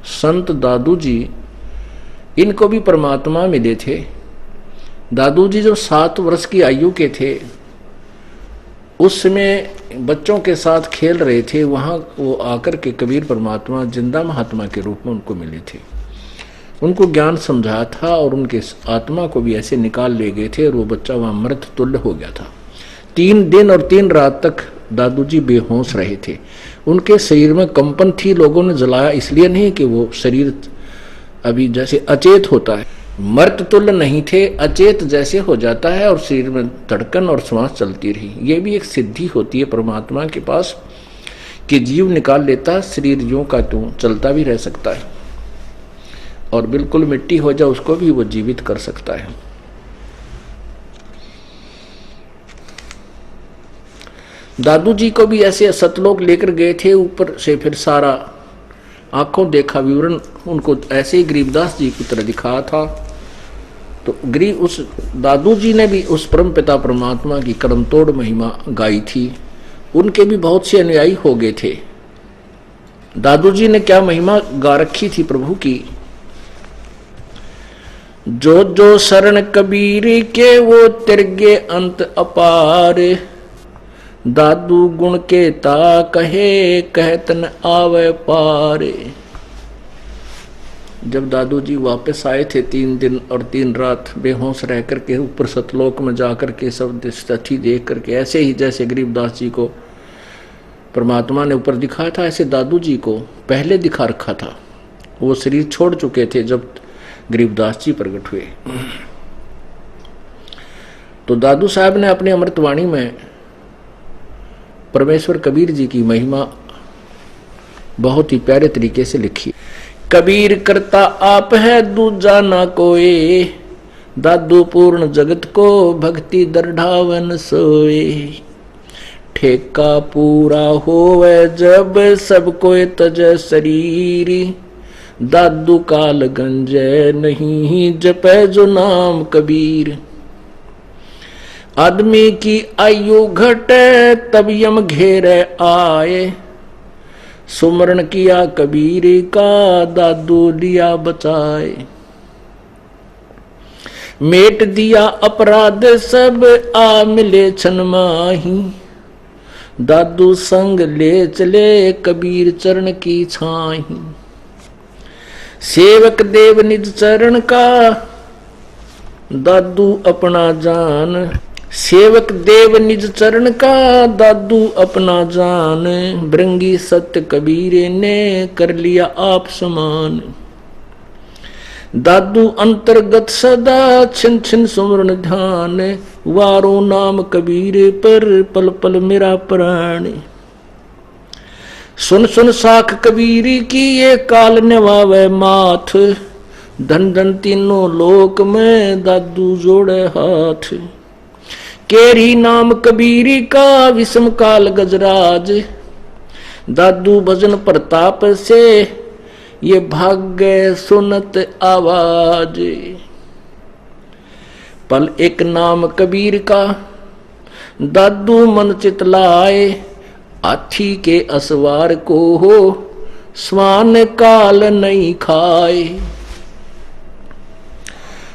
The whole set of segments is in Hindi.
संत दादू जी, इनको भी परमात्मा मिले थे। दादू जी जब 7 वर्ष की आयु के थे, उस समय बच्चों के साथ खेल रहे थे, वहाँ वो आकर के कबीर परमात्मा जिंदा महात्मा के रूप में उनको मिले थे। उनको ज्ञान समझाया था और उनके आत्मा को भी ऐसे निकाल ले गए थे और वो बच्चा वहाँ मृत तुल्य हो गया था। 3 दिन और 3 रात तक दादू जी बेहोश रहे थे। उनके शरीर में कंपन थी। लोगों ने जलाया इसलिए नहीं कि वो शरीर अभी जैसे अचेत होता है, मृत तुल्य नहीं थे, अचेत जैसे हो जाता है और शरीर में धड़कन और श्वास चलती रही। ये भी एक सिद्धि होती है परमात्मा के पास कि जीव निकाल लेता है, शरीर यूं का त्यों चलता भी रह सकता है और बिल्कुल मिट्टी हो जाए उसको भी वो जीवित कर सकता है। दादू जी को भी ऐसे सतलोक लेकर गए थे, ऊपर से फिर सारा आंखों देखा विवरण उनको ऐसे ही गरीबदास जी की तरह दिखाया था। तो उस दादू जी ने भी उस परम पिता परमात्मा की कर्म तोड़ महिमा गाई थी। उनके भी बहुत से अनुयायी हो गए थे। दादू जी ने क्या महिमा गा रखी थी प्रभु की। जो जो शरण कबीर के वो तिरगे अंत अपार, दादू गुण के ता कहे कहत न आवे पारे। जब दादू जी वापस आए थे 3 दिन और 3 रात बेहोश रह करके ऊपर सतलोक में जाकर के सब स्थिति देख करके, ऐसे ही जैसे गरीबदास जी को परमात्मा ने ऊपर दिखाया था, ऐसे दादू जी को पहले दिखा रखा था। वो शरीर छोड़ चुके थे जब गरीबदास जी प्रकट हुए। तो दादू साहब ने अपनी अमृतवाणी में परमेश्वर कबीर जी की महिमा बहुत ही प्यारे तरीके से लिखी। कबीर करता आप है दूजा ना कोई, दादू पूर्ण जगत को भक्ति दरढ़ावन सोए। ठेका पूरा होवे जब सब कोई तज शरीर, दादू काल गंजे नहीं जपे जो नाम कबीर। आदमी की आयु घटे तब यम घेरे आए, सुमरण किया कबीर का दादू लिया बचाए। मेट दिया अपराध सब आ मिले छन माही, दादू संग ले चले कबीर चरण की छाही। सेवक देव निज चरण का दादू अपना जान, सेवक देव निज चरण का दादू अपना जान। भृंगी सत्य कबीर ने कर लिया आप समान, दादू अंतर्गत सदा छिन छिन सुमरन ध्यान। वारो नाम कबीर पर पल पल मेरा प्राण, सुन सुन साख कबीर की ये काल निभावे माथ। धन धन तीनों लोक में दादू जोड़े हाथ, केरी नाम कबीर का विषम काल गजराज। दादू भजन प्रताप से ये भाग्य सुनत आवाज। पल एक नाम कबीर का दादू मन चितलाए, हाथी के असवार को हो स्वान काल नहीं खाए।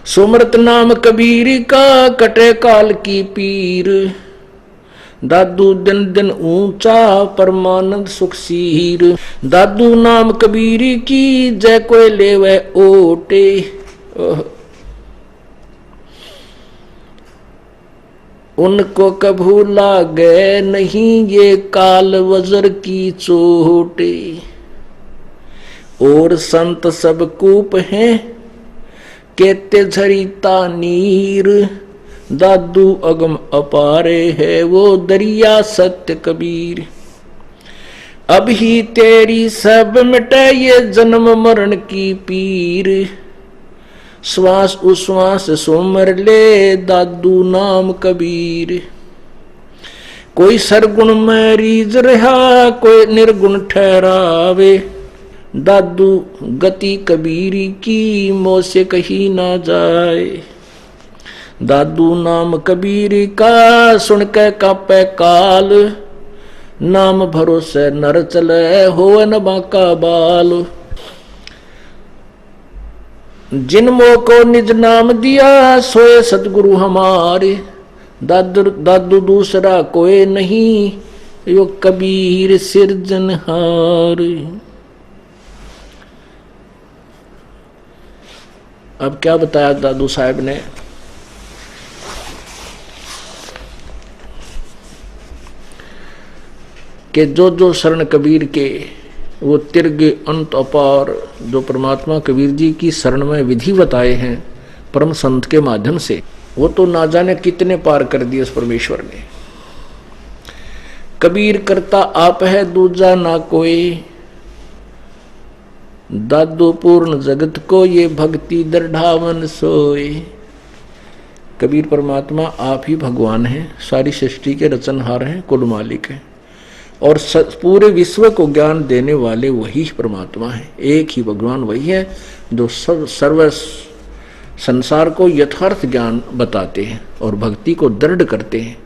सुमरत नाम कबीर का कटे काल की पीर, दादू दिन दिन ऊंचा परमानंद सुख सीर। दादू नाम कबीर की जय कोई लेवे ओटे, उनको कभू लागे नहीं ये काल वज्र की चोटे। और संत सब कूप हैं कहते झरिता नीर, दादू अगम अपारे है वो दरिया सत्य कबीर। अब ही तेरी सब मिटे ये जन्म मरण की पीर, श्वास उश्वास सुमर ले दादू नाम कबीर। कोई सरगुण में रीझ रहा कोई निर्गुण ठहरावे, दादू गति कबीर की मोह से कही ना जाए। दादू नाम कबीर का सुन के कापे काल, नाम भरोसे नर चले हो न बाका बाल। जिनमो को निज नाम दिया सोए सतगुरु हमारे, दादू दूसरा कोई नहीं यो कबीर सिरजनहार। अब क्या बताया दादू साहब ने कि जो शरण कबीर के वो तिर्गे अंत अपार, जो परमात्मा कबीर जी की शरण में विधि बताए हैं परम संत के माध्यम से, वो तो ना जाने कितने पार कर दिए उस परमेश्वर ने। कबीर करता आप है दूजा ना कोई, दादू पूर्ण जगत को ये भक्ति दृढ़ावन सोए। कबीर परमात्मा आप ही भगवान हैं, सारी सृष्टि के रचनहार हैं, कुल मालिक हैं, और पूरे विश्व को ज्ञान देने वाले वही परमात्मा है। एक ही भगवान वही है जो सर्व संसार को यथार्थ ज्ञान बताते हैं और भक्ति को दृढ़ करते हैं।